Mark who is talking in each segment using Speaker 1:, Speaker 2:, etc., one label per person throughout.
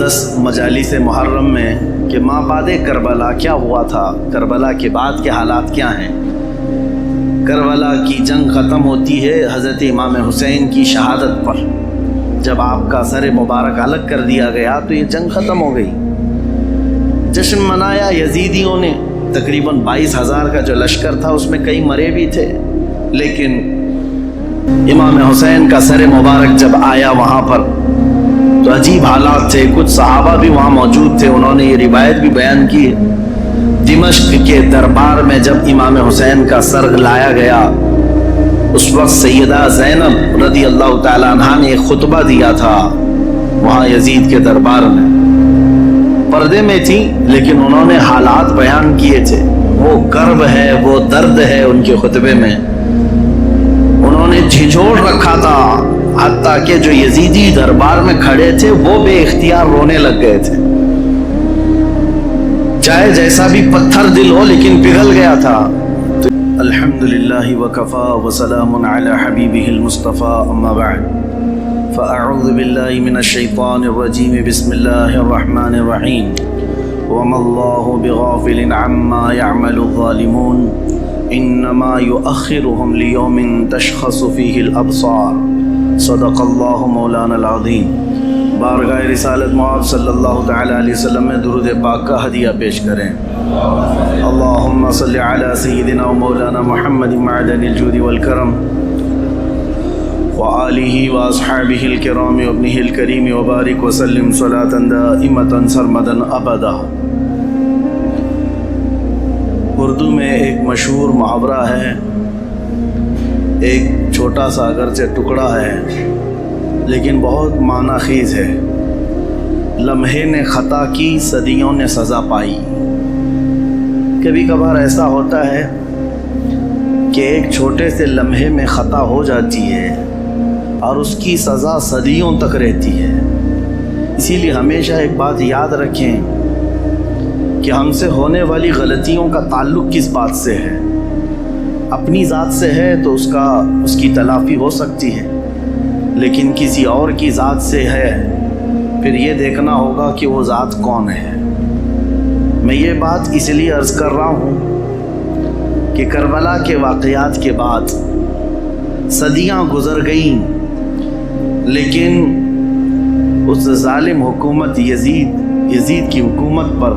Speaker 1: مقدس مجالس محرم میں کہ ماں بعد کربلا کیا ہوا تھا، کربلا کے بعد کے حالات کیا ہیں۔ کربلا کی جنگ ختم ہوتی ہے حضرت امام حسین کی شہادت پر۔ جب آپ کا سر مبارک الگ کر دیا گیا تو یہ جنگ ختم ہو گئی۔ جشن منایا یزیدیوں نے، تقریباً 22,000 کا جو لشکر تھا اس میں کئی مرے بھی تھے، لیکن امام حسین کا سر مبارک جب آیا وہاں پر تو عجیب حالات تھے۔ کچھ صحابہ بھی وہاں موجود تھے، انہوں نے یہ روایت بھی بیان کی ہے۔ دمشق کے دربار میں جب امام حسین کا سر لایا گیا، اس وقت سیدہ زینب رضی اللہ تعالی عنہا نے ایک خطبہ دیا تھا وہاں یزید کے دربار میں۔ پردے میں تھی لیکن انہوں نے حالات بیان کیے تھے، وہ کرب ہے، وہ درد ہے ان کے خطبے میں۔ انہوں نے جھنجھوڑ رکھا تھا، حتیٰ کہ جو یزیدی دربار میں کھڑے تھے وہ بے اختیار رونے لگ گئے تھے، چاہے جیسا بھی پتھر دل ہو لیکن پگھل گیا تھا۔ الحمدللہ وکفا وسلام علی حبیبہ المصطفیٰ، اما بعد فاعوذ باللہ من الشیطان الرجیم، بسم اللہ الرحمن الرحیم۔ وما اللہ بغافل عما يعمل الظالمون انما يؤخرهم لیوم تشخص فیہ الابصار، صدق اللہ مولانا العظیم۔ بارگاہ رسالت معاذ صلی اللہ تعالی علیہ وسلم میں درود پاک کا ہدیہ پیش کریں۔ اللہم صلی علی سیدنا و مولانا محمد معدن الجود والکرم وآلہ واصحابہ الکرام وابنہ الکریم وبارک وسلم صلاة دائمة سرمدا ابدا۔ اردو میں ایک مشہور محاورہ ہے، ایک چھوٹا سا اگرچہ ٹکڑا ہے لیکن بہت معنی خیز ہے۔ لمحے نے خطا کی، صدیوں نے سزا پائی۔ کبھی کبھار ایسا ہوتا ہے کہ ایک چھوٹے سے لمحے میں خطا ہو جاتی ہے اور اس کی سزا صدیوں تک رہتی ہے۔ اسی لیے ہمیشہ ایک بات یاد رکھیں کہ ہم سے ہونے والی غلطیوں کا تعلق کس بات سے ہے۔ اپنی ذات سے ہے تو اس کی تلافی ہو سکتی ہے، لیکن کسی اور کی ذات سے ہے پھر یہ دیکھنا ہوگا کہ وہ ذات کون ہے۔ میں یہ بات اس لیے عرض کر رہا ہوں کہ کربلا کے واقعات کے بعد صدیاں گزر گئیں، لیکن اس ظالم حکومت یزید کی حکومت پر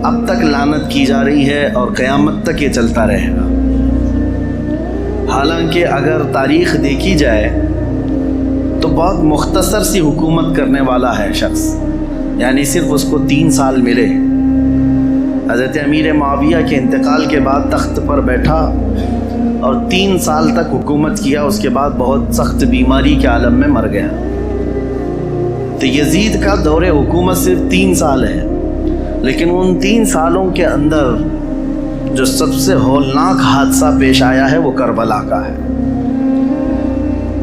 Speaker 1: اب تک لعنت کی جا رہی ہے اور قیامت تک یہ چلتا رہے گا۔ حالانکہ اگر تاریخ دیکھی جائے تو بہت مختصر سی حکومت کرنے والا ہے شخص، یعنی صرف اس کو 3 سال ملے۔ حضرت امیر معاویہ کے انتقال کے بعد تخت پر بیٹھا اور 3 سال تک حکومت کیا، اس کے بعد بہت سخت بیماری کے عالم میں مر گیا۔ تو یزید کا دور حکومت صرف 3 سال ہے، لیکن ان 3 سالوں کے اندر جو سب سے ہولناک حادثہ پیش آیا ہے وہ کربلا کا ہے۔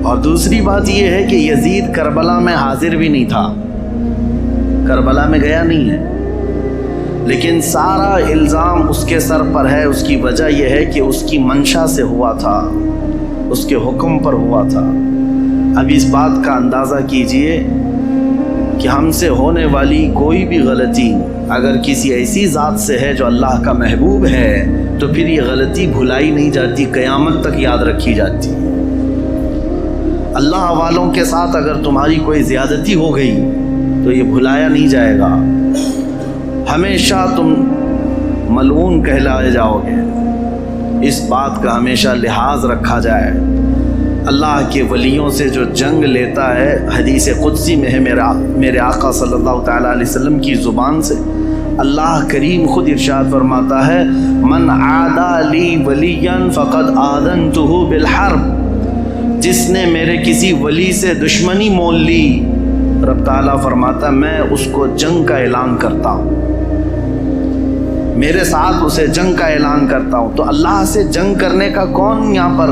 Speaker 1: اور دوسری بات یہ ہے کہ یزید کربلا میں حاضر بھی نہیں تھا، کربلا میں گیا نہیں ہے، لیکن سارا الزام اس کے سر پر ہے۔ اس کی وجہ یہ ہے کہ اس کی منشا سے ہوا تھا، اس کے حکم پر ہوا تھا۔ اب اس بات کا اندازہ کیجئے کہ ہم سے ہونے والی کوئی بھی غلطی اگر کسی ایسی ذات سے ہے جو اللہ کا محبوب ہے تو پھر یہ غلطی بھلائی نہیں جاتی، قیامت تک یاد رکھی جاتی۔ اللہ والوں کے ساتھ اگر تمہاری کوئی زیادتی ہو گئی تو یہ بھلایا نہیں جائے گا، ہمیشہ تم ملعون کہلائے جاؤ گے۔ اس بات کا ہمیشہ لحاظ رکھا جائے۔ اللہ کے ولیوں سے جو جنگ لیتا ہے، حدیث قدسی میں ہے میرے آقا صلی اللہ تعالیٰ علیہ وسلم کی زبان سے، اللہ کریم خود ارشاد فرماتا ہے، من عادی لی ولیا فقد آذنتہ بالحرب، جس نے میرے کسی ولی سے دشمنی مول لی، رب تعالیٰ فرماتا میں اس کو جنگ کا اعلان کرتا ہوں، میرے ساتھ اسے جنگ کا اعلان کرتا ہوں۔ تو اللہ سے جنگ کرنے کا کون یہاں پر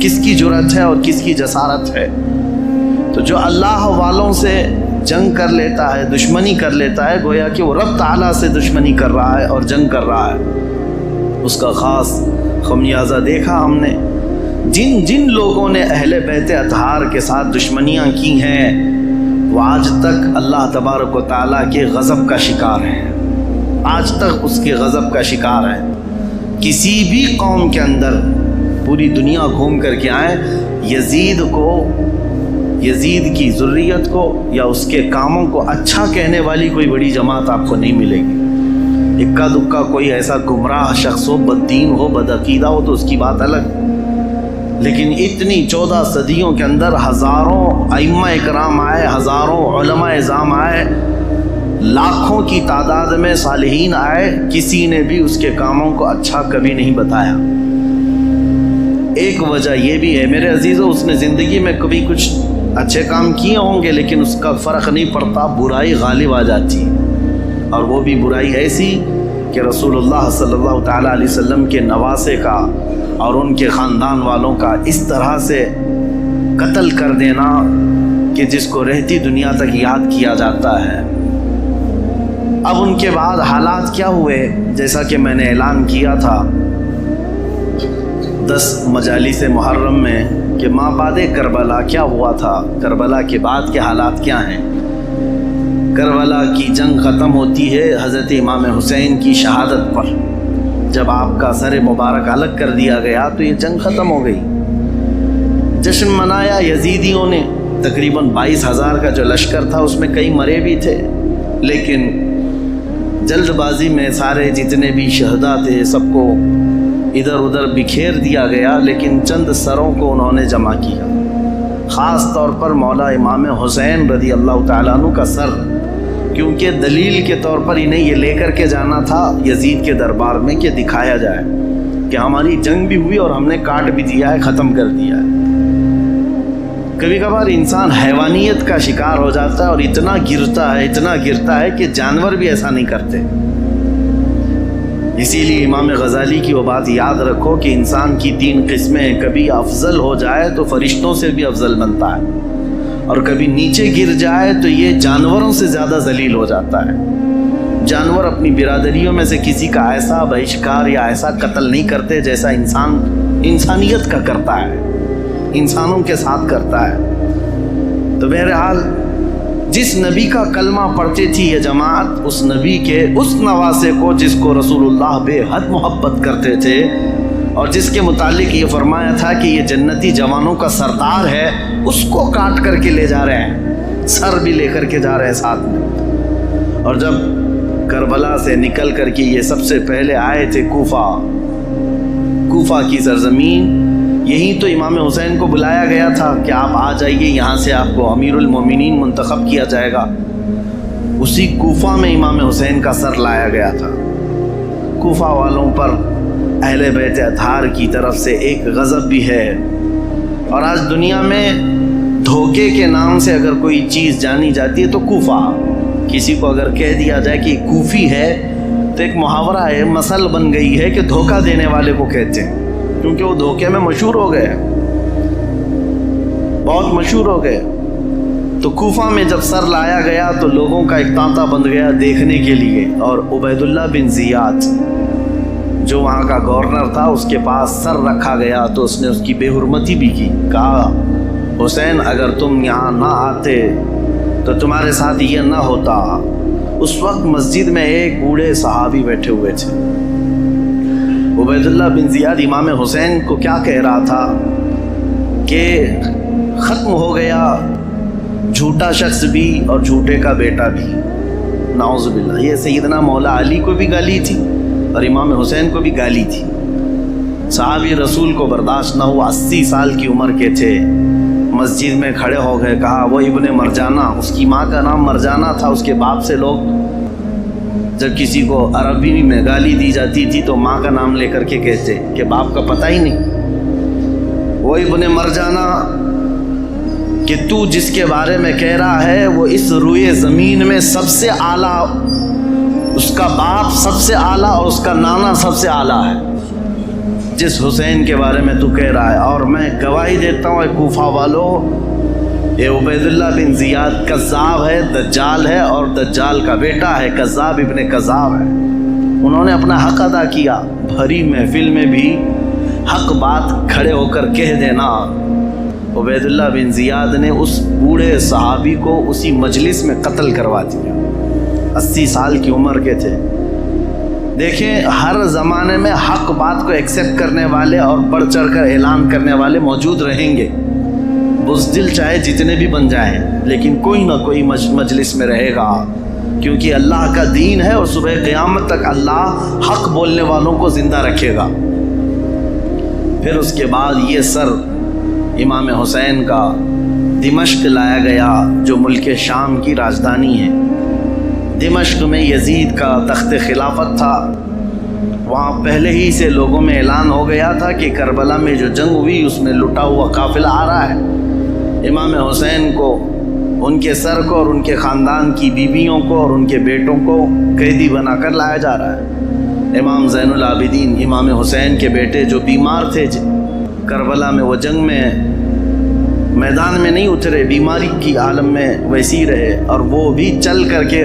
Speaker 1: کس کی جرأت ہے اور کس کی جسارت ہے؟ تو جو اللہ والوں سے جنگ کر لیتا ہے، دشمنی کر لیتا ہے، گویا کہ وہ رب تعالیٰ سے دشمنی کر رہا ہے اور جنگ کر رہا ہے۔ اس کا خاص خمیازہ دیکھا ہم نے۔ جن لوگوں نے اہل بیت اطہار کے ساتھ دشمنیاں کی ہیں وہ آج تک اللہ تبارک و تعالیٰ کے غضب کا شکار ہیں، آج تک اس کے غضب کا شکار ہیں۔ کسی بھی قوم کے اندر پوری دنیا گھوم کر کے آئیں، یزید کی ذریت کو یا اس کے کاموں کو اچھا کہنے والی کوئی بڑی جماعت آپ کو نہیں ملے گی۔ اکا دکا کوئی ایسا گمراہ شخص ہو، بددین ہو، بدعقیدہ ہو تو اس کی بات الگ، لیکن اتنی 14 صدیوں کے اندر ہزاروں ائمہ اکرام آئے، ہزاروں علماء اعظام آئے، لاکھوں کی تعداد میں صالحین آئے، کسی نے بھی اس کے کاموں کو اچھا کبھی نہیں بتایا۔ ایک وجہ یہ بھی ہے میرے عزیزو، اس نے زندگی میں کبھی کچھ اچھے کام کیے ہوں گے لیکن اس کا فرق نہیں پڑتا، برائی غالب آ جاتی، اور وہ بھی برائی ایسی کہ رسول اللہ صلی اللہ تعالیٰ علیہ وسلم کے نواسے کا اور ان کے خاندان والوں کا اس طرح سے قتل کر دینا کہ جس کو رہتی دنیا تک یاد کیا جاتا ہے۔ اب ان کے بعد حالات کیا ہوئے، جیسا کہ میں نے اعلان کیا تھا 10 مجالس محرم میں کہ ما بعد کربلا کیا ہوا تھا، کربلا کے بعد کے حالات کیا ہیں۔ کربلا کی جنگ ختم ہوتی ہے حضرت امام حسین کی شہادت پر، جب آپ کا سر مبارک الگ کر دیا گیا تو یہ جنگ ختم ہو گئی۔ جشن منایا یزیدیوں نے، تقریباً 22,000 کا جو لشکر تھا اس میں کئی مرے بھی تھے، لیکن جلد بازی میں سارے جتنے بھی شہداء تھے سب کو ادھر ادھر بکھیر دیا گیا، لیکن چند سروں کو انہوں نے جمع کیا، خاص طور پر مولا امام حسین رضی اللہ تعالیٰ عنہ کا سر، کیونکہ دلیل کے طور پر انہیں یہ لے کر کے جانا تھا یزید کے دربار میں کہ دکھایا جائے کہ ہماری جنگ بھی ہوئی اور ہم نے کاٹ بھی دیا ہے، ختم کر دیا ہے۔ کبھی کبھار انسان حیوانیت کا شکار ہو جاتا ہے اور اتنا گرتا ہے کہ جانور بھی ایسا نہیں کرتے۔ اسی لیے امام غزالی کی وہ بات یاد رکھو کہ انسان کی 3 قسمیں، کبھی افضل ہو جائے تو فرشتوں سے بھی افضل بنتا ہے، اور کبھی نیچے گر جائے تو یہ جانوروں سے زیادہ ذلیل ہو جاتا ہے۔ جانور اپنی برادریوں میں سے کسی کا ایسا بہشکار یا ایسا قتل نہیں کرتے جیسا انسان انسانیت کا کرتا ہے، انسانوں کے ساتھ کرتا ہے۔ تو بہرحال جس نبی کا کلمہ پڑھتی تھی یہ جماعت، اس نبی کے اس نواسے کو جس کو رسول اللہ بے حد محبت کرتے تھے اور جس کے متعلق یہ فرمایا تھا کہ یہ جنتی جوانوں کا سردار ہے، اس کو کاٹ کر کے لے جا رہے ہیں، سر بھی لے کر کے جا رہے ہیں ساتھ میں۔ اور جب کربلا سے نکل کر کے یہ سب سے پہلے آئے تھے کوفہ کی سرزمین، یہی تو امام حسین کو بلایا گیا تھا کہ آپ آ جائیے، یہاں سے آپ کو امیر المومنین منتخب کیا جائے گا۔ اسی کوفہ میں امام حسین کا سر لایا گیا تھا۔ کوفہ والوں پر اہل بیت اطہار کی طرف سے ایک غضب بھی ہے، اور آج دنیا میں دھوکے کے نام سے اگر کوئی چیز جانی جاتی ہے تو کوفہ، کسی کو اگر کہہ دیا جائے کہ کوفی ہے تو ایک محاورہ ہے، مثل بن گئی ہے کہ دھوکہ دینے والے کو کہتے ہیں، کیونکہ وہ دھوکے میں مشہور ہو گئے، بہت مشہور ہو گئے۔ تو کوفہ میں جب سر لایا گیا تو لوگوں کا ایک تانتا بند گیا دیکھنے کے لیے، اور عبید اللہ بن زیاد جو وہاں کا گورنر تھا اس کے پاس سر رکھا گیا تو اس نے اس کی بے حرمتی بھی کی، کہا حسین اگر تم یہاں نہ آتے تو تمہارے ساتھ یہ نہ ہوتا۔ اس وقت مسجد میں ایک بوڑھے صحابی بیٹھے ہوئے تھے، عبید اللہ بن زیاد امام حسین کو کیا کہہ رہا تھا کہ ختم ہو گیا جھوٹا شخص بھی اور جھوٹے کا بیٹا بھی، نعوذ باللہ۔ یہ سیدنا مولا علی کو بھی گالی تھی اور امام حسین کو بھی گالی تھی۔ صحابی رسول کو برداشت نہ ہوا، 80 سال کی عمر کے تھے، مسجد میں کھڑے ہو گئے، کہا وہ ابن مرجانہ، اس کی ماں کا نام مرجانہ تھا، اس کے باپ سے لوگ جب کسی کو عربی میں گالی دی جاتی تھی تو ماں کا نام لے کر کے کہتے کہ باپ کا پتہ ہی نہیں۔ وہ ابن مرجانہ کہ تو جس کے بارے میں کہہ رہا ہے وہ اس روئے زمین میں سب سے اعلیٰ، اس کا باپ سب سے اعلیٰ اور اس کا نانا سب سے اعلیٰ ہے، جس حسین کے بارے میں تو کہہ رہا ہے، اور میں گواہی دیتا ہوں اے کوفہ والو، یہ عبید اللہ بن زیاد کذاب ہے، دجال ہے اور دجال کا بیٹا ہے، کذاب ابن کذاب ہے۔ انہوں نے اپنا حق ادا کیا، بھری محفل میں بھی حق بات کھڑے ہو کر کہہ دینا عبید اللہ بن زیاد نے اس بوڑھے صحابی کو اسی مجلس میں قتل کروا دیا. 80 سال کی عمر کے تھے. دیکھیں ہر زمانے میں حق بات کو ایکسیپٹ کرنے والے اور بڑھ چڑھ کر اعلان کرنے والے موجود رہیں گے. بزدل چاہے جتنے بھی بن جائیں لیکن کوئی نہ کوئی مجلس میں رہے گا، کیونکہ اللہ کا دین ہے اور صبح قیامت تک اللہ حق بولنے والوں کو زندہ رکھے گا. پھر اس کے بعد یہ سر امام حسین کا دمشق لایا گیا جو ملک شام کی راجدھانی ہے. دمشق میں یزید کا تخت خلافت تھا. وہاں پہلے ہی سے لوگوں میں اعلان ہو گیا تھا کہ کربلا میں جو جنگ ہوئی اس میں لٹا ہوا قافلہ آ رہا ہے. امام حسین کو، ان کے سر کو اور ان کے خاندان کی بیویوں کو اور ان کے بیٹوں کو قیدی بنا کر لایا جا رہا ہے. امام زین العابدین امام حسین کے بیٹے جو بیمار تھے کربلا میں، وہ جنگ میں میدان میں نہیں اترے، بیماری کی عالم میں ویسی رہے، اور وہ بھی چل کر کے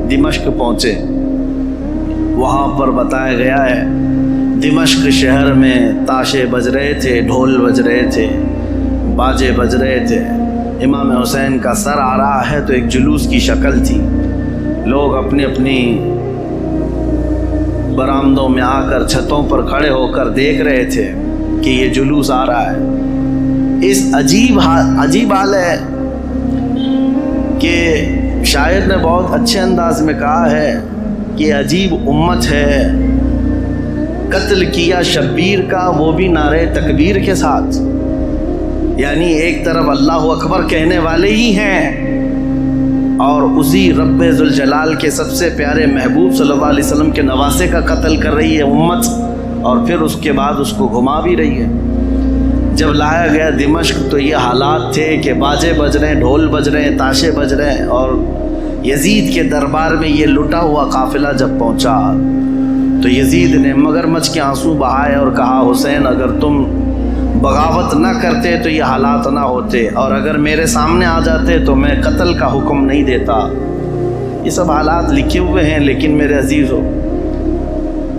Speaker 1: دمشق پہنچے. وہاں پر بتایا گیا ہے دمشق شہر میں تاشے بج رہے تھے، ڈھول بج رہے تھے، باجے بج رہے تھے. امام حسین کا سر آ رہا ہے تو ایک جلوس کی شکل تھی. لوگ اپنی اپنی برآمدوں میں آ کر چھتوں پر کھڑے ہو کر دیکھ رہے تھے کہ یہ جلوس آ رہا ہے. اس عجیب حال ہے کہ شاعر نے بہت اچھے انداز میں کہا ہے کہ عجیب امت ہے، قتل کیا شبیر کا وہ بھی نعرے تکبیر کے ساتھ. یعنی ایک طرف اللہ اکبر کہنے والے ہی ہیں اور اسی رب ذوالجلال کے سب سے پیارے محبوب صلی اللہ علیہ وسلم کے نواسے کا قتل کر رہی ہے امت، اور پھر اس کے بعد اس کو گھما بھی رہی ہے. جب لایا گیا دمشق تو یہ حالات تھے کہ باجے بج رہے ہیں، ڈھول بج رہے ہیں، تاشے بج رہے ہیں، اور یزید کے دربار میں یہ لٹا ہوا قافلہ جب پہنچا تو یزید نے مگرمچھ کے آنسو بہائے اور کہا حسین اگر تم بغاوت نہ کرتے تو یہ حالات نہ ہوتے، اور اگر میرے سامنے آ جاتے تو میں قتل کا حکم نہیں دیتا. یہ سب حالات لکھے ہوئے ہیں. لیکن میرے عزیزو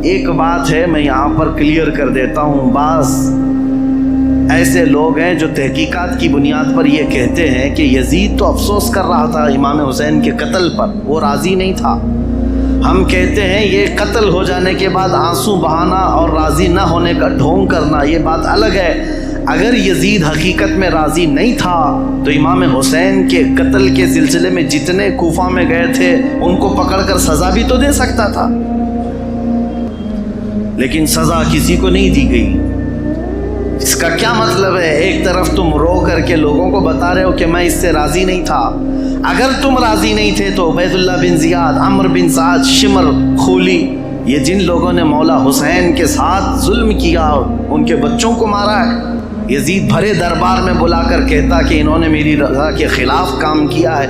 Speaker 1: ایک بات ہے میں یہاں پر کلیئر کر دیتا ہوں. بعض ایسے لوگ ہیں جو تحقیقات کی بنیاد پر یہ کہتے ہیں کہ یزید تو افسوس کر رہا تھا امام حسین کے قتل پر، وہ راضی نہیں تھا. ہم کہتے ہیں یہ قتل ہو جانے کے بعد آنسو بہانا اور راضی نہ ہونے کا ڈھونگ کرنا یہ بات الگ ہے. اگر یزید حقیقت میں راضی نہیں تھا تو امام حسین کے قتل کے سلسلے میں جتنے کوفہ میں گئے تھے ان کو پکڑ کر سزا بھی تو دے سکتا تھا، لیکن سزا کسی کو نہیں دی گئی. اس کا کیا مطلب ہے؟ ایک طرف تم رو کر کے لوگوں کو بتا رہے ہو کہ میں اس سے راضی نہیں تھا. اگر تم راضی نہیں تھے تو عبید اللہ بن زیاد، عمرو بن سعد، شمر، خولی، یہ جن لوگوں نے مولا حسین کے ساتھ ظلم کیا اور ان کے بچوں کو مارا ہے، یزید بھرے دربار میں بلا کر کہتا کہ انہوں نے میری رضا کے خلاف کام کیا ہے،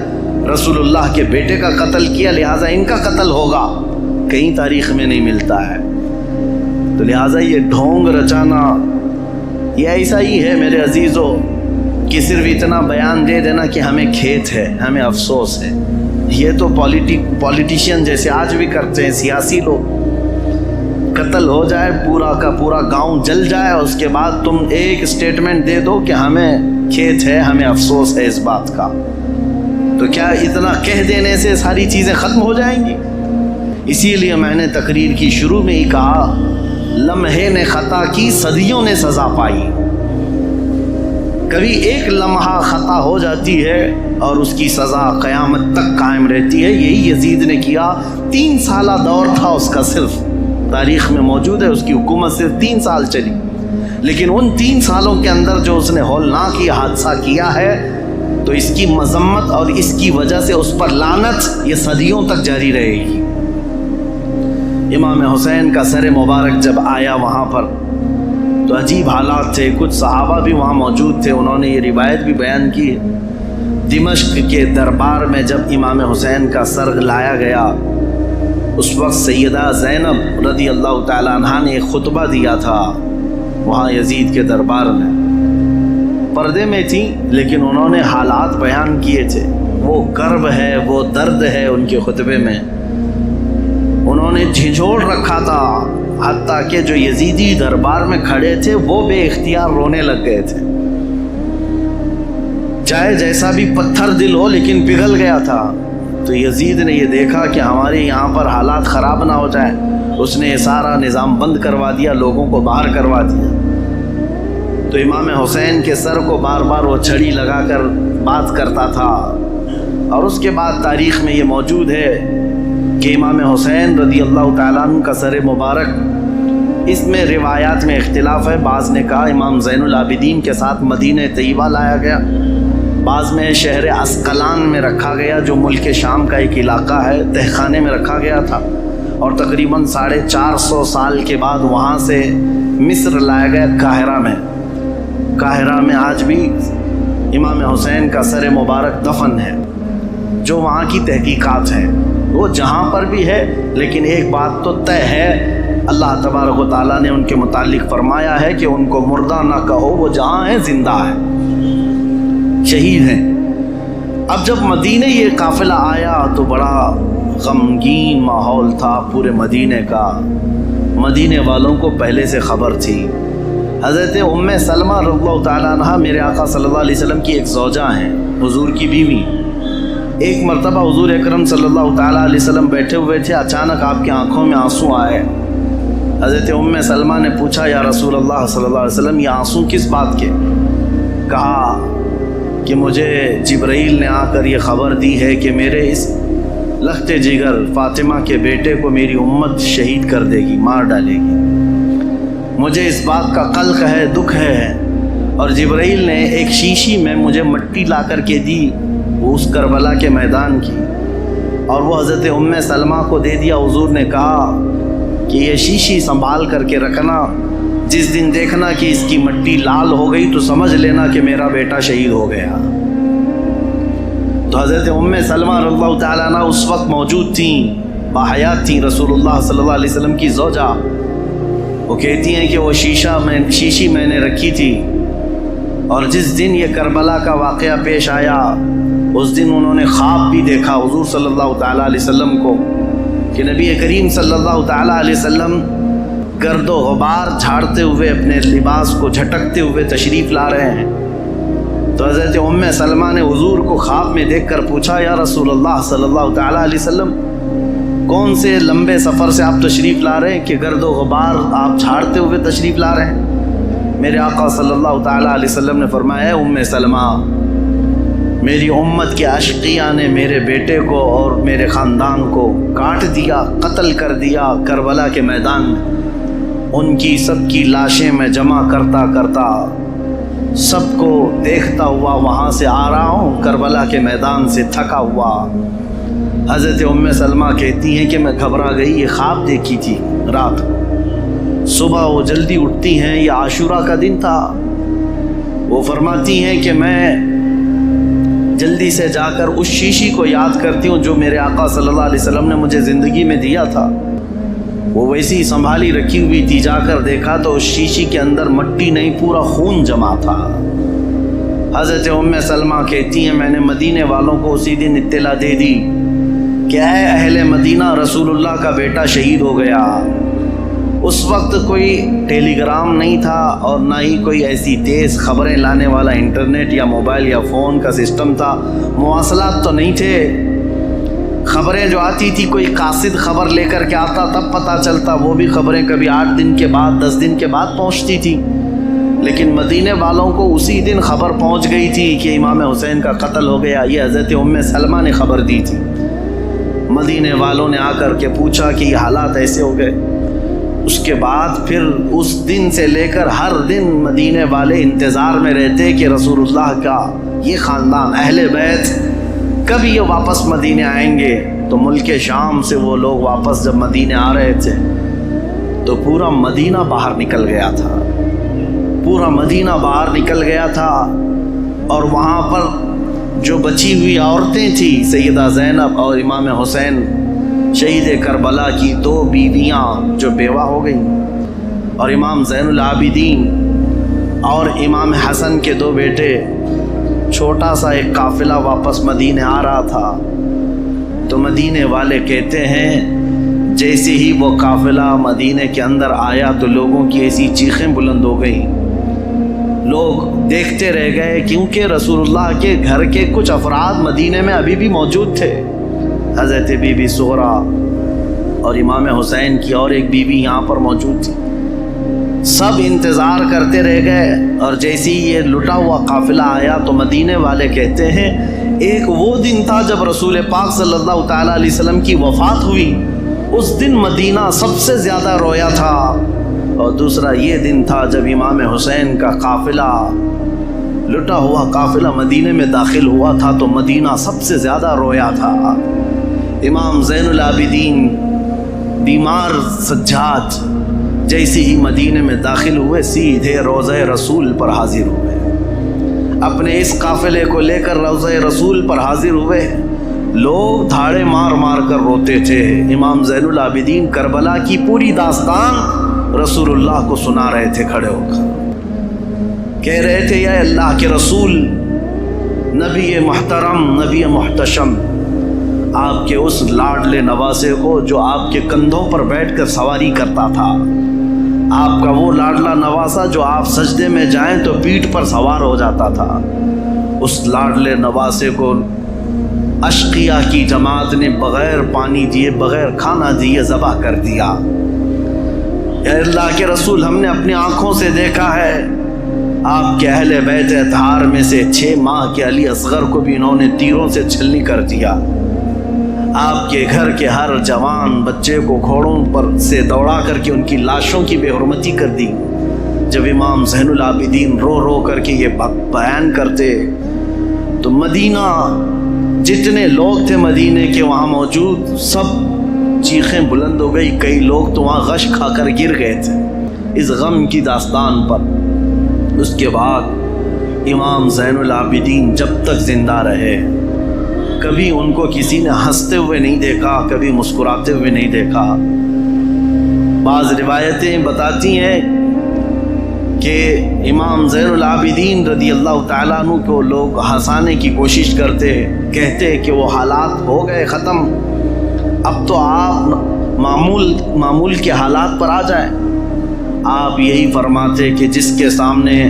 Speaker 1: رسول اللہ کے بیٹے کا قتل کیا، لہٰذا ان کا قتل ہوگا. کہیں تاریخ میں نہیں ملتا ہے. تو لہٰذا یہ ڈھونگ رچانا یہ ایسا ہی ہے میرے عزیزو کہ صرف اتنا بیان دے دینا کہ ہمیں کھیت ہے، ہمیں افسوس ہے. یہ تو پولیٹیشین جیسے آج بھی کرتے ہیں سیاسی لوگ. قتل ہو جائے، پورا کا پورا گاؤں جل جائے، اور اس کے بعد تم ایک اسٹیٹمنٹ دے دو کہ ہمیں کھیت ہے، ہمیں افسوس ہے اس بات کا. تو کیا اتنا کہہ دینے سے ساری چیزیں ختم ہو جائیں گی؟ اسی لیے میں نے تقریر کی شروع میں ہی کہا لمحے نے خطا کی صدیوں نے سزا پائی. کبھی ایک لمحہ خطا ہو جاتی ہے اور اس کی سزا قیامت تک قائم رہتی ہے. یہی یزید نے کیا. 3 سالہ دور تھا اس کا، صرف تاریخ میں موجود ہے اس کی حکومت صرف 3 سال چلی، لیکن ان 3 سالوں کے اندر جو اس نے ہولناک یہ حادثہ کیا ہے تو اس کی مذمت اور اس کی وجہ سے اس پر لعنت یہ صدیوں تک جاری رہے گی. امام حسین کا سر مبارک جب آیا وہاں پر تو عجیب حالات تھے. کچھ صحابہ بھی وہاں موجود تھے، انہوں نے یہ روایت بھی بیان کی. دمشق کے دربار میں جب امام حسین کا سر لایا گیا اس وقت سیدہ زینب رضی اللہ تعالیٰ عنہا نے ایک خطبہ دیا تھا وہاں یزید کے دربار میں. پردے میں تھیں لیکن انہوں نے حالات بیان کیے تھے. وہ کرب ہے، وہ درد ہے ان کے خطبے میں. انہوں نے جھنجھوڑ رکھا تھا، حتیٰ کہ جو یزیدی دربار میں کھڑے تھے وہ بے اختیار رونے لگ گئے تھے. چاہے جیسا بھی پتھر دل ہو لیکن پگھل گیا تھا۔ تو یزید نے یہ دیکھا کہ ہمارے یہاں پر حالات خراب نہ ہو جائے، اس نے سارا نظام بند کروا دیا، لوگوں کو باہر کروا دیا۔ تو امام حسین کے سر کو بار بار وہ چھڑی لگا کر بات کرتا تھا، اور اس کے بعد تاریخ میں یہ موجود ہے کہ امام حسین رضی اللہ تعالیٰ عنہ کا سر مبارک، اس میں روایات میں اختلاف ہے۔ بعض نے کہا امام زین العابدین کے ساتھ مدینہ طیبہ لایا گیا، بعض میں شہر عسقلان میں رکھا گیا جو ملک شام کا ایک علاقہ ہے، تہخانے میں رکھا گیا تھا، اور تقریباً 450 سال کے بعد وہاں سے مصر لایا گیا قاہرہ میں۔ قاہرہ میں آج بھی امام حسین کا سر مبارک دفن ہے، جو وہاں کی تحقیقات ہیں وہ جہاں پر بھی ہے، لیکن ایک بات تو طے ہے، اللہ تبارک و تعالیٰ نے ان کے متعلق فرمایا ہے کہ ان کو مردہ نہ کہو، وہ جہاں ہیں زندہ ہے، شہید ہیں۔ اب جب مدینہ یہ قافلہ آیا تو بڑا غمگین ماحول تھا پورے مدینہ کا۔ مدینہ والوں کو پہلے سے خبر تھی۔ حضرت ام سلمہ رضی اللہ تعالیٰ عنہ میرے آقا صلی اللہ علیہ وسلم کی ایک زوجہ ہیں، حضور کی بیوی۔ ایک مرتبہ حضور اکرم صلی اللہ تعالیٰ علیہ وسلم بیٹھے ہوئے تھے، اچانک آپ کی آنکھوں میں آنسو آئے۔ حضرت ام سلمہ نے پوچھا یا رسول اللہ صلی اللہ علیہ وسلم، یہ آنسو کس بات کے؟ کہا کہ مجھے جبرائیل نے آ کر یہ خبر دی ہے کہ میرے اس لخت جگر فاطمہ کے بیٹے کو میری امت شہید کر دے گی، مار ڈالے گی۔ مجھے اس بات کا قلق ہے، دکھ ہے، اور جبرائیل نے ایک شیشی میں مجھے مٹی لا کر کے دی، وہ اس کربلا کے میدان کی، اور وہ حضرت ام سلمہ کو دے دیا۔ حضور نے کہا کہ یہ شیشی سنبھال کر کے رکھنا، جس دن دیکھنا کہ اس کی مٹی لال ہو گئی تو سمجھ لینا کہ میرا بیٹا شہید ہو گیا۔ تو حضرت ام سلمہ رضی اللہ تعالیٰ عنہ اس وقت موجود تھیں، باحیات تھیں، رسول اللہ صلی اللہ علیہ وسلم کی زوجہ۔ وہ کہتی ہیں کہ وہ شیشی میں نے رکھی تھی، اور جس دن یہ کربلا کا واقعہ پیش آیا اس دن انہوں نے خواب بھی دیکھا حضور صلی اللہ تعالیٰ علیہ وسلم کو، کہ نبی کریم صلی اللہ تعالیٰ علیہ وسلم گرد و غبار جھاڑتے ہوئے اپنے لباس کو جھٹکتے ہوئے تشریف لا رہے ہیں۔ تو حضرت ام سلمہ نے حضور کو خواب میں دیکھ کر پوچھا یا رسول اللہ صلی اللہ تعالیٰ علیہ وسلم، کون سے لمبے سفر سے آپ تشریف لا رہے ہیں کہ گرد و غبار آپ جھاڑتے ہوئے تشریف لا رہے ہیں؟ میرے آقا صلی اللہ تعالیٰ علیہ وسلم نے فرمایا ام سلمہ، میری امت کے اشقیاء نے میرے بیٹے کو اور میرے خاندان کو کاٹ دیا، قتل کر دیا کربلا کے میدان میں۔ ان کی سب کی لاشیں میں جمع کرتا کرتا سب کو دیکھتا ہوا وہاں سے آ رہا ہوں، کربلا کے میدان سے تھکا ہوا۔ حضرت ام سلمہ کہتی ہیں کہ میں گھبرا گئی، یہ خواب دیکھی تھی رات، صبح وہ جلدی اٹھتی ہیں، یہ عاشورہ کا دن تھا، وہ فرماتی ہیں کہ میں جلدی سے جا کر اس شیشی کو یاد کرتی ہوں جو میرے آقا صلی اللہ علیہ وسلم نے مجھے زندگی میں دیا تھا، وہ ویسی ہی سنبھالی رکھی ہوئی تھی۔ جا کر دیکھا تو اس شیشی کے اندر مٹی نہیں، پورا خون جمع تھا۔ حضرت ام سلمہ کہتی ہیں میں نے مدینے والوں کو اسی دن اطلاع دے دی کہ اے اہل مدینہ، رسول اللہ کا بیٹا شہید ہو گیا۔ اس وقت کوئی ٹیلی گرام نہیں تھا، اور نہ ہی کوئی ایسی تیز خبریں لانے والا انٹرنیٹ یا موبائل یا فون کا سسٹم تھا، مواصلات تو نہیں تھے۔ خبریں جو آتی تھی کوئی قاصد خبر لے کر کے آتا تب پتہ چلتا، وہ بھی خبریں کبھی 8 دن کے بعد 10 دن کے بعد پہنچتی تھی، لیکن مدینے والوں کو اسی دن خبر پہنچ گئی تھی کہ امام حسین کا قتل ہو گیا۔ یہ حضرت ام سلمہ نے خبر دی تھی۔ مدینے والوں نے آ کر کے پوچھا کہ یہ حالات ایسے ہو گئے۔ اس کے بعد پھر اس دن سے لے کر ہر دن مدینے والے انتظار میں رہتے کہ رسول اللہ کا یہ خاندان اہل بیت کب یہ واپس مدینے آئیں گے۔ تو ملک شام سے وہ لوگ واپس جب مدینے آ رہے تھے تو پورا مدینہ باہر نکل گیا تھا، پورا مدینہ باہر نکل گیا تھا، اور وہاں پر جو بچی ہوئی عورتیں تھیں، سیدہ زینب اور امام حسین شہید کربلا کی 2 بیویاں جو بیوہ ہو گئیں، اور امام زین العابدین اور امام حسن کے 2 بیٹے، چھوٹا سا ایک قافلہ واپس مدینے آ رہا تھا۔ تو مدینے والے کہتے ہیں جیسے ہی وہ قافلہ مدینے کے اندر آیا تو لوگوں کی ایسی چیخیں بلند ہو گئیں لوگ دیکھتے رہ گئے، کیونکہ رسول اللہ کے گھر کے کچھ افراد مدینے میں ابھی بھی موجود تھے۔ حضرت بی بی سغرا اور امام حسین کی اور ایک بیوی یہاں پر موجود تھی۔ سب انتظار کرتے رہ گئے، اور جیسے ہی یہ لٹا ہوا قافلہ آیا تو مدینے والے کہتے ہیں ایک وہ دن تھا جب رسول پاک صلی اللہ تعالیٰ علیہ وسلم کی وفات ہوئی، اس دن مدینہ سب سے زیادہ رویا تھا، اور دوسرا یہ دن تھا جب امام حسین کا قافلہ، لٹا ہوا قافلہ مدینے میں داخل ہوا تھا تو مدینہ سب سے زیادہ رویا تھا۔ امام زین العابدین بیمار سجاد جیسے ہی مدینے میں داخل ہوئے، سیدھے روضہ رسول پر حاضر ہوئے، اپنے اس قافلے کو لے کر روضہ رسول پر حاضر ہوئے۔ لوگ دھاڑے مار مار کر روتے تھے۔ امام زین العابدین کربلا کی پوری داستان رسول اللہ کو سنا رہے تھے کھڑے ہو کر، کہہ رہے تھے یا اللہ کے رسول، نبی محترم، نبی محتشم، آپ کے اس لاڈلے نواسے کو جو آپ کے کندھوں پر بیٹھ کر سواری کرتا تھا، آپ کا وہ لاڈلا نواسا جو آپ سجدے میں جائیں تو پیٹھ پر سوار ہو جاتا تھا، اس لاڈلے نواسے کو اشقیاء کی جماعت نے بغیر پانی دیے، بغیر کھانا دیے ذبح کر دیا۔ اے اللہ کے رسول، ہم نے اپنی آنکھوں سے دیکھا ہے آپ کے اہل بیت اطہار میں سے 6 ماہ کے علی اصغر کو بھی انہوں نے تیروں سے چھلنی کر دیا، آپ کے گھر کے ہر جوان بچے کو گھوڑوں پر سے دوڑا کر کے ان کی لاشوں کی بے حرمتی کر دی۔ جب امام زین العابدین رو رو کر کے یہ بیان کرتے تو مدینہ، جتنے لوگ تھے مدینے کے وہاں موجود، سب چیخیں بلند ہو گئی، کئی لوگ تو وہاں غش کھا کر گر گئے تھے اس غم کی داستان پر۔ اس کے بعد امام زین العابدین جب تک زندہ رہے، کبھی ان کو کسی نے ہنستے ہوئے نہیں دیکھا، کبھی مسکراتے ہوئے نہیں دیکھا۔ بعض روایتیں بتاتی ہیں کہ امام زین العابدین رضی اللہ تعالیٰ عنہ کو لوگ ہنسانے کی کوشش کرتے، کہتے کہ وہ حالات ہو گئے ختم، اب تو آپ معمول کے حالات پر آ جائیں۔ آپ یہی فرماتے کہ جس کے سامنے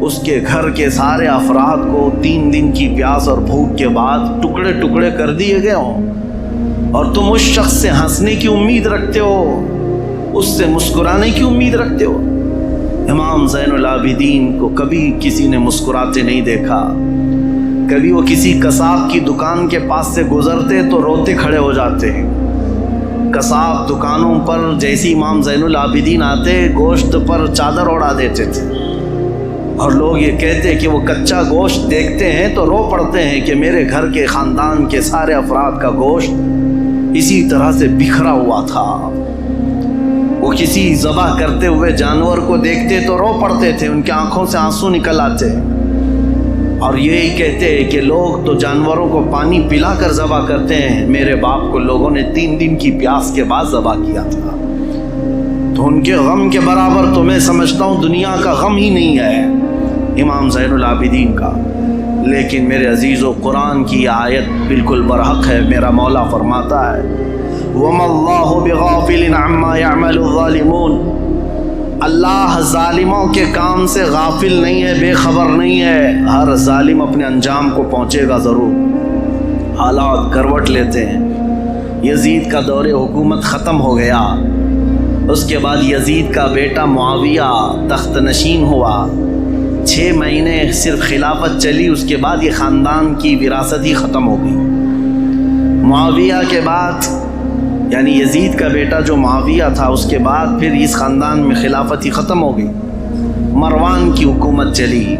Speaker 1: اس کے گھر کے سارے افراد کو 3 دن کی پیاس اور بھوک کے بعد ٹکڑے ٹکڑے کر دیے گئے ہوں، اور تم اس شخص سے ہنسنے کی امید رکھتے ہو، اس سے مسکرانے کی امید رکھتے ہو۔ امام زین العابدین کو کبھی کسی نے مسکراتے نہیں دیکھا، کبھی وہ کسی قصاب کی دکان کے پاس سے گزرتے تو روتے کھڑے ہو جاتے۔ قصاب دکانوں پر جیسی امام زین العابدین آتے، گوشت پر چادر اڑا دیتے تھے، اور لوگ یہ کہتے کہ وہ کچا گوشت دیکھتے ہیں تو رو پڑتے ہیں کہ میرے گھر کے خاندان کے سارے افراد کا گوشت اسی طرح سے بکھرا ہوا تھا۔ وہ کسی ذبح کرتے ہوئے جانور کو دیکھتے تو رو پڑتے تھے، ان کی آنکھوں سے آنسو نکل آتے، اور یہی کہتے کہ لوگ تو جانوروں کو پانی پلا کر ذبح کرتے ہیں، میرے باپ کو لوگوں نے 3 دن کی پیاس کے بعد ذبح کیا تھا۔ تو ان کے غم کے برابر تو میں سمجھتا ہوں دنیا کا غم ہی نہیں ہے امام زین العابدین کا۔ لیکن میرے عزیزو، قرآن کی آیت بالکل برحق ہے۔ میرا مولا فرماتا ہے وَمَا اللَّهُ بِغَافِلٍ عَمَّا يَعْمَلُ الظَّالِمُونَ، اللہ ظالموں کے کام سے غافل نہیں ہے، بے خبر نہیں ہے، ہر ظالم اپنے انجام کو پہنچے گا ضرور۔ حالات کروٹ لیتے ہیں، یزید کا دور حکومت ختم ہو گیا، اس کے بعد یزید کا بیٹا معاویہ تخت نشین ہوا، 6 مہینے صرف خلافت چلی، اس کے بعد یہ خاندان کی وراثت ہی ختم ہو گئی۔ معاویہ کے بعد، یعنی یزید کا بیٹا جو معاویہ تھا، اس کے بعد پھر اس خاندان میں خلافت ہی ختم ہو گئی۔ مروان کی حکومت چلی،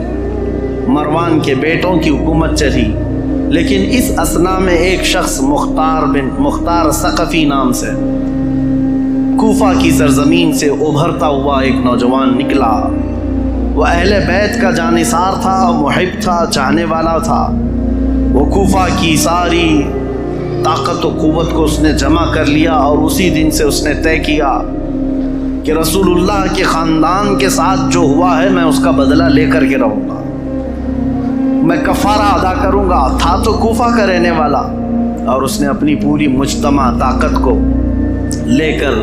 Speaker 1: مروان کے بیٹوں کی حکومت چلی، لیکن اس اثنا میں ایک شخص مختار ثقفی نام سے کوفہ کی سرزمین سے ابھرتا ہوا ایک نوجوان نکلا۔ وہ اہل بیت کا جانثار تھا، محب تھا، چاہنے والا تھا۔ وہ کوفہ کی ساری طاقت و قوت کو اس نے جمع کر لیا، اور اسی دن سے اس نے طے کیا کہ رسول اللہ کے خاندان کے ساتھ جو ہوا ہے میں اس کا بدلہ لے کر کے رہوں گا، میں کفارہ ادا کروں گا۔ تھا تو کوفہ کا رہنے والا، اور اس نے اپنی پوری مجتمع طاقت کو لے کر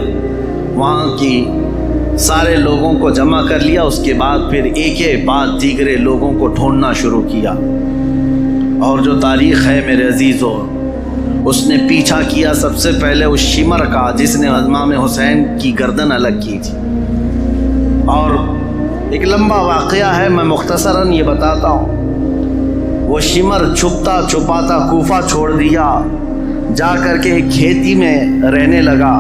Speaker 1: وہاں کی سارے لوگوں کو جمع کر لیا. اس کے بعد پھر ایک ایک بعد دیگرے لوگوں کو ڈھونڈنا شروع کیا. اور جو تاریخ ہے میرے عزیزو، اس نے پیچھا کیا سب سے پہلے اس شمر کا جس نے امام حسین کی گردن الگ کی تھی. اور ایک لمبا واقعہ ہے، میں مختصراً یہ بتاتا ہوں. وہ شمر چھپتا چھپاتا کوفہ چھوڑ دیا، جا کر کے ایک کھیتی میں رہنے لگا.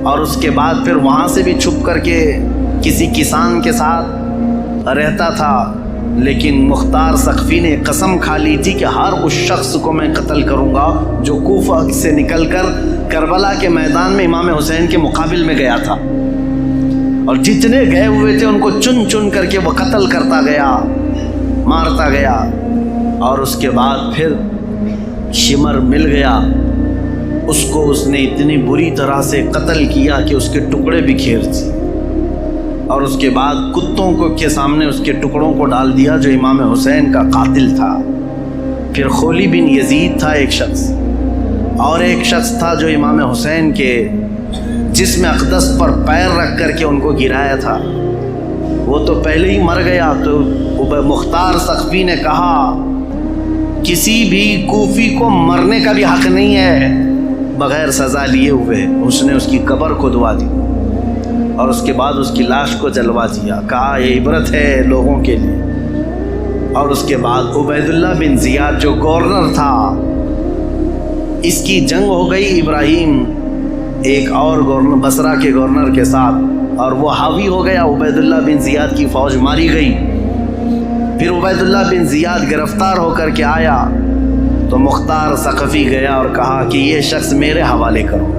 Speaker 1: اور اس کے بعد پھر وہاں سے بھی چھپ کر کے کسی کسان کے ساتھ رہتا تھا. لیکن مختار ثقفی نے قسم کھا لی تھی کہ ہر اس شخص کو میں قتل کروں گا جو کوفہ سے نکل کر کربلا کے میدان میں امام حسین کے مقابل میں گیا تھا. اور جتنے گئے ہوئے تھے ان کو چن چن کر کے وہ قتل کرتا گیا، مارتا گیا. اور اس کے بعد پھر شمر مل گیا، اس کو اس نے اتنی بری طرح سے قتل کیا کہ اس کے ٹکڑے بکھیر دیے. اور اس کے بعد کتوں کے سامنے اس کے ٹکڑوں کو ڈال دیا جو امام حسین کا قاتل تھا. پھر خولی بن یزید تھا ایک شخص، اور ایک شخص تھا جو امام حسین کے جسم اقدس پر پیر رکھ کر کے ان کو گرایا تھا. وہ تو پہلے ہی مر گیا. تو مختار ثقفی نے کہا کسی بھی کوفی کو مرنے کا بھی حق نہیں ہے بغیر سزا لیے ہوئے. اس نے اس کی قبر کھدوا دی اور اس کے بعد اس کی لاش کو جلوا دیا. کہا یہ عبرت ہے لوگوں کے لیے. اور اس کے بعد عبید اللہ بن زیاد جو گورنر تھا، اس کی جنگ ہو گئی ابراہیم ایک اور گورنر بصرہ کے گورنر کے ساتھ، اور وہ حاوی ہو گیا. عبید اللہ بن زیاد کی فوج ماری گئی. پھر عبید اللہ بن زیاد گرفتار ہو کر کے آیا تو مختار ثقفی گیا اور کہا کہ یہ شخص میرے حوالے کرو.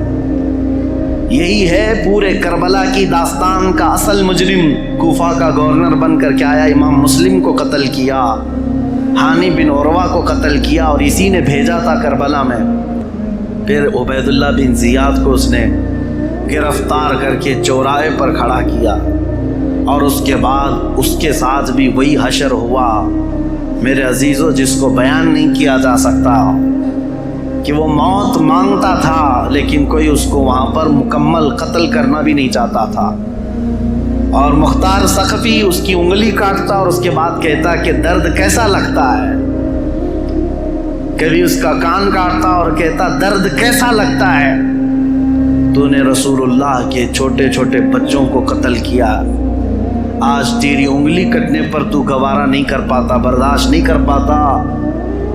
Speaker 1: یہی ہے پورے کربلا کی داستان کا اصل مجرم. کوفہ کا گورنر بن کر کے آیا، امام مسلم کو قتل کیا، ہانی بن عروہ کو قتل کیا، اور اسی نے بھیجا تھا کربلا میں. پھر عبید اللہ بن زیاد کو اس نے گرفتار کر کے چوراہے پر کھڑا کیا. اور اس کے بعد اس کے ساتھ بھی وہی حشر ہوا میرے عزیزو، جس کو بیان نہیں کیا جا سکتا. کہ وہ موت مانگتا تھا لیکن کوئی اس کو وہاں پر مکمل قتل کرنا بھی نہیں چاہتا تھا. اور مختار ثقفی اس کی انگلی کاٹتا اور اس کے بعد کہتا کہ درد کیسا لگتا ہے. کبھی اس کا کان کاٹتا اور کہتا درد کیسا لگتا ہے. تو نے رسول اللہ کے چھوٹے چھوٹے بچوں کو قتل کیا. آج تیری انگلی کٹنے پر تو گوارا نہیں کر پاتا، برداشت نہیں کر پاتا.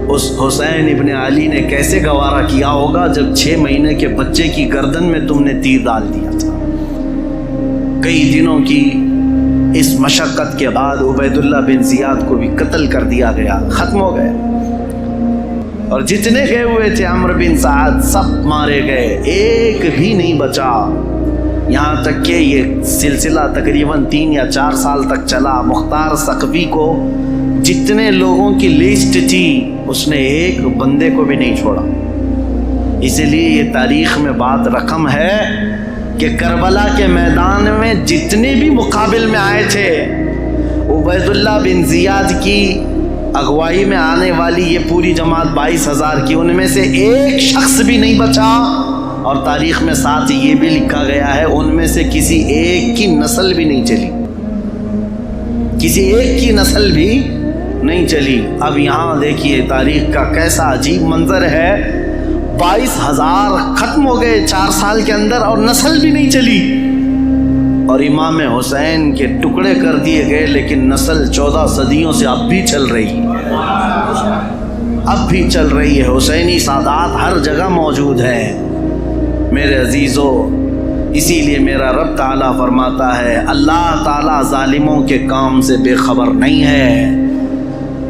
Speaker 1: اس حسین ابن علی نے کیسے گوارا کیا ہوگا جب 6 مہینے کے بچے کی گردن میں تم نے تیر ڈال دیا تھا. کئی دنوں کی اس مشقت کے بعد عبید اللہ بن زیاد کو بھی قتل کر دیا گیا، ختم ہو گئے. اور جتنے گئے ہوئے تھے عمرو بن سعد سب مارے گئے، ایک بھی نہیں بچا. یہاں تک کہ یہ سلسلہ تقریباً 3 یا 4 سال تک چلا. مختار ثقفی کو جتنے لوگوں کی لسٹ تھی اس نے ایک بندے کو بھی نہیں چھوڑا. اسی لیے یہ تاریخ میں بات رقم ہے کہ کربلا کے میدان میں جتنے بھی مقابل میں آئے تھے، عبید اللہ بن زیاد کی اغوائی میں آنے والی یہ پوری جماعت 22,000 کی، ان میں سے ایک شخص بھی نہیں بچا. اور تاریخ میں ساتھ یہ بھی لکھا گیا ہے ان میں سے کسی ایک کی نسل بھی نہیں چلی، کسی ایک کی نسل بھی نہیں چلی. اب یہاں دیکھیے تاریخ کا کیسا عجیب منظر ہے. 22,000 ختم ہو گئے 4 سال کے اندر اور نسل بھی نہیں چلی. اور امام حسین کے ٹکڑے کر دیے گئے لیکن نسل 14 صدیوں سے اب بھی چل رہی ہے، اب بھی چل رہی ہے. حسینی سادات ہر جگہ موجود ہیں میرے عزیزو. اسی لیے میرا رب تعالیٰ فرماتا ہے اللہ تعالیٰ ظالموں کے کام سے بے خبر نہیں ہے.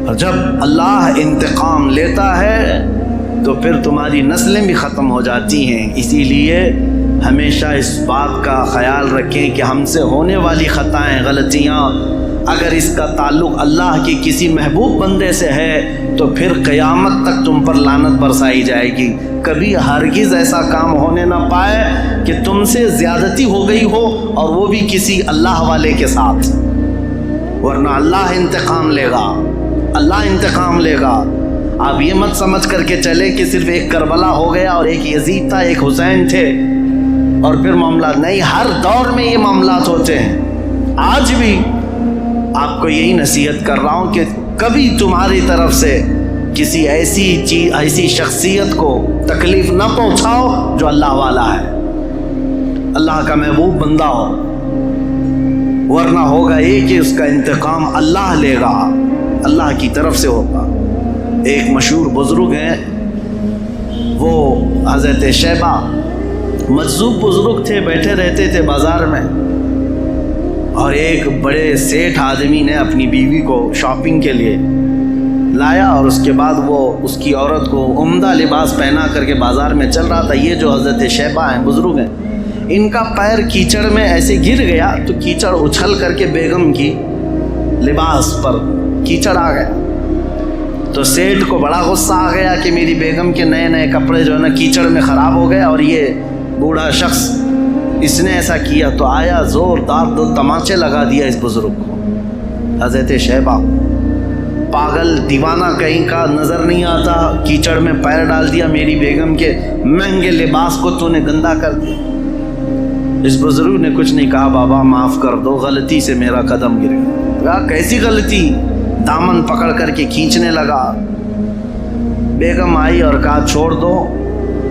Speaker 1: اور جب اللہ انتقام لیتا ہے تو پھر تمہاری نسلیں بھی ختم ہو جاتی ہیں. اسی لیے ہمیشہ اس بات کا خیال رکھیں کہ ہم سے ہونے والی خطائیں، غلطیاں، اگر اس کا تعلق اللہ کی کسی محبوب بندے سے ہے تو پھر قیامت تک تم پر لعنت برسائی جائے گی. کبھی ہرگز ایسا کام ہونے نہ پائے کہ تم سے زیادتی ہو گئی ہو اور وہ بھی کسی اللہ والے کے ساتھ، ورنہ اللہ انتقام لے گا، اللہ انتقام لے گا. آپ یہ مت سمجھ کر کے چلے کہ صرف ایک کربلا ہو گیا اور ایک یزید تھا، ایک حسین تھے. اور پھر معاملات نہیں، ہر دور میں یہ معاملات ہوتے ہیں۔ آج بھی آپ کو یہی نصیحت کر رہا ہوں کہ کبھی تمہاری طرف سے کسی ایسی شخصیت کو تکلیف نہ پہنچاؤ جو اللہ والا ہے، اللہ کا محبوب بندہ ہو، ورنہ ہوگا یہ کہ اس کا انتقام اللہ لے گا، اللہ کی طرف سے ہوگا۔ ایک مشہور بزرگ ہیں، وہ حضرت شیبہ، مجذوب بزرگ تھے، بیٹھے رہتے تھے بازار میں، اور ایک بڑے سیٹھ آدمی نے اپنی بیوی کو شاپنگ کے لیے لایا، اور اس کے بعد وہ اس کی عورت کو عمدہ لباس پہنا کر کے بازار میں چل رہا تھا۔ یہ جو حضرت شیبہ ہیں، بزرگ ہیں، ان کا پیر کیچڑ میں ایسے گر گیا تو کیچڑ اچھل کر کے بیگم کی لباس پر کیچڑ آ گیا۔ تو سیٹھ کو بڑا غصہ آ گیا کہ میری بیگم کے نئے نئے کپڑے جو ہے نا کیچڑ میں خراب ہو گئے، اور یہ بوڑھا شخص اس نے ایسا کیا۔ تو آیا زوردار 2 تماچے لگا دیا اس بزرگ کو، حضرت شیبہ پاگل دیوانہ کہیں کا، نظر نہیں آتا، کیچڑ میں پیر ڈال دیا، میری بیگم کے مہنگے لباس کو تو نے گندا کر دیا۔ اس بزرگ نے کچھ نہیں کہا، بابا معاف کر دو، غلطی سے میرا قدم گر گیا۔ کیسی غلطی؟ دامن پکڑ کر کے کھینچنے لگا۔ بیگم آئی اور کہا چھوڑ دو،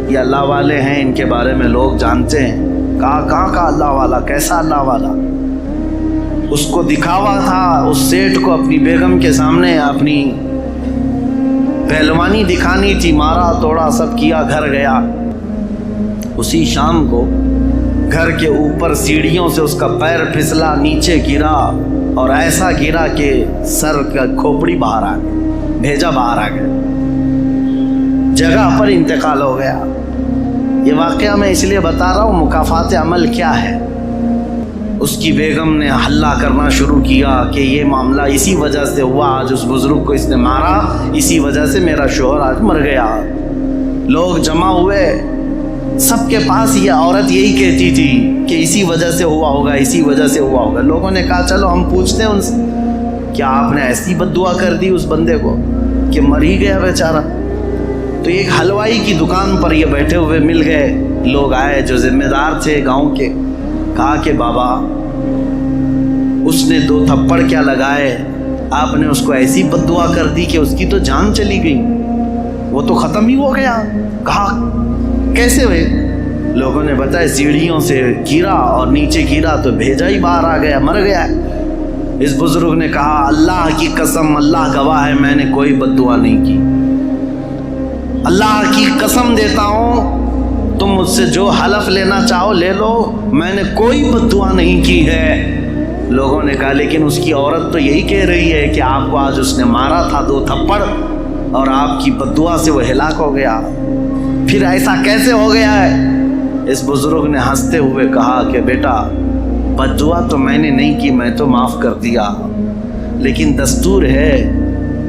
Speaker 1: یہ اللہ والے ہیں، ان کے بارے میں لوگ جانتے ہیں۔ کہاں کا اللہ والا؟ کیسا اللہ والا؟ اس کو دکھاوا تھا، اس سیٹھ کو اپنی بیگم کے سامنے اپنی پہلوانی دکھانی تھی، مارا توڑا سب کیا، گھر گیا۔ اسی شام کو گھر کے اوپر سیڑھیوں سے اس کا پیر پھسلا، نیچے گرا، اور ایسا گرا کہ سر کا کھوپڑی باہر آ گیا، بھیجا باہر آ گیا، جگہ پر انتقال ہو گیا۔ یہ واقعہ میں اس لیے بتا رہا ہوں، مکافات عمل کیا ہے۔ اس کی بیگم نے ہلہ کرنا شروع کیا کہ یہ معاملہ اسی وجہ سے ہوا، آج اس بزرگ کو اس نے مارا، اسی وجہ سے میرا شوہر آج مر گیا۔ لوگ جمع ہوئے، سب کے پاس یہ عورت یہی کہتی تھی کہ اسی وجہ سے ہوا ہوگا، اسی وجہ سے ہوا ہوگا۔ لوگوں نے کہا چلو ہم پوچھتے ہیں ان سے، کیا آپ نے ایسی بد دعا کر دی اس بندے کو کہ مر ہی گیا بیچارہ؟ تو ایک حلوائی کی دکان پر یہ بیٹھے ہوئے مل گئے، لوگ آئے جو ذمہ دار تھے گاؤں کے، کہا کہ بابا اس نے 2 تھپڑ کیا لگائے، آپ نے اس کو ایسی بد دعا کر دی کہ اس کی تو جان چلی گئی، وہ تو ختم ہی ہو گیا۔ کہا کیسے ہوئے؟ لوگوں نے بتایا سیڑھیوں سے گرا اور نیچے گرا تو بھیجا ہی باہر آ گیا، مر گیا۔ اس بزرگ نے کہا اللہ کی قسم، اللہ گواہ ہے، میں نے کوئی بد دعا نہیں کی، اللہ کی قسم دیتا ہوں، تم مجھ سے جو حلف لینا چاہو لے لو، میں نے کوئی بد دعا نہیں کی ہے۔ لوگوں نے کہا لیکن اس کی عورت تو یہی کہہ رہی ہے کہ آپ کو آج اس نے مارا تھا 2 تھپڑ اور آپ کی بد دعا سے وہ ہلاک ہو گیا، پھر ایسا کیسے ہو گیا ہے؟ اس بزرگ نے ہنستے ہوئے کہا کہ بیٹا بد دعا تو میں نے نہیں کی، میں تو معاف کر دیا، لیکن دستور ہے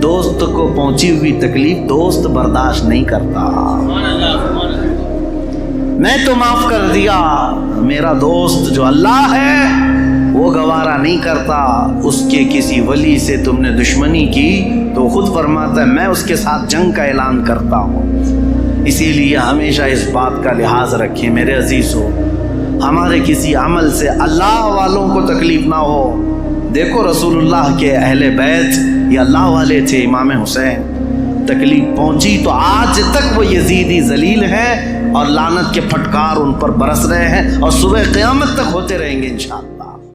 Speaker 1: دوست کو پہنچی ہوئی تکلیف دوست برداشت نہیں کرتا۔ میں تو معاف کر دیا، میرا دوست جو اللہ ہے وہ گوارا نہیں کرتا، اس کے کسی ولی سے تم نے دشمنی کی تو خود فرماتا ہے میں اس کے ساتھ جنگ کا اعلان کرتا ہوں۔ اسی لیے ہمیشہ اس بات کا لحاظ رکھیں میرے عزیزو، ہمارے کسی عمل سے اللہ والوں کو تکلیف نہ ہو۔ دیکھو رسول اللہ کے اہل بیت یہ اللہ والے تھے، امام حسین، تکلیف پہنچی تو آج تک وہ یزیدی ذلیل ہیں اور لعنت کے پھٹکار ان پر برس رہے ہیں اور صبح قیامت تک ہوتے رہیں گے انشاءاللہ۔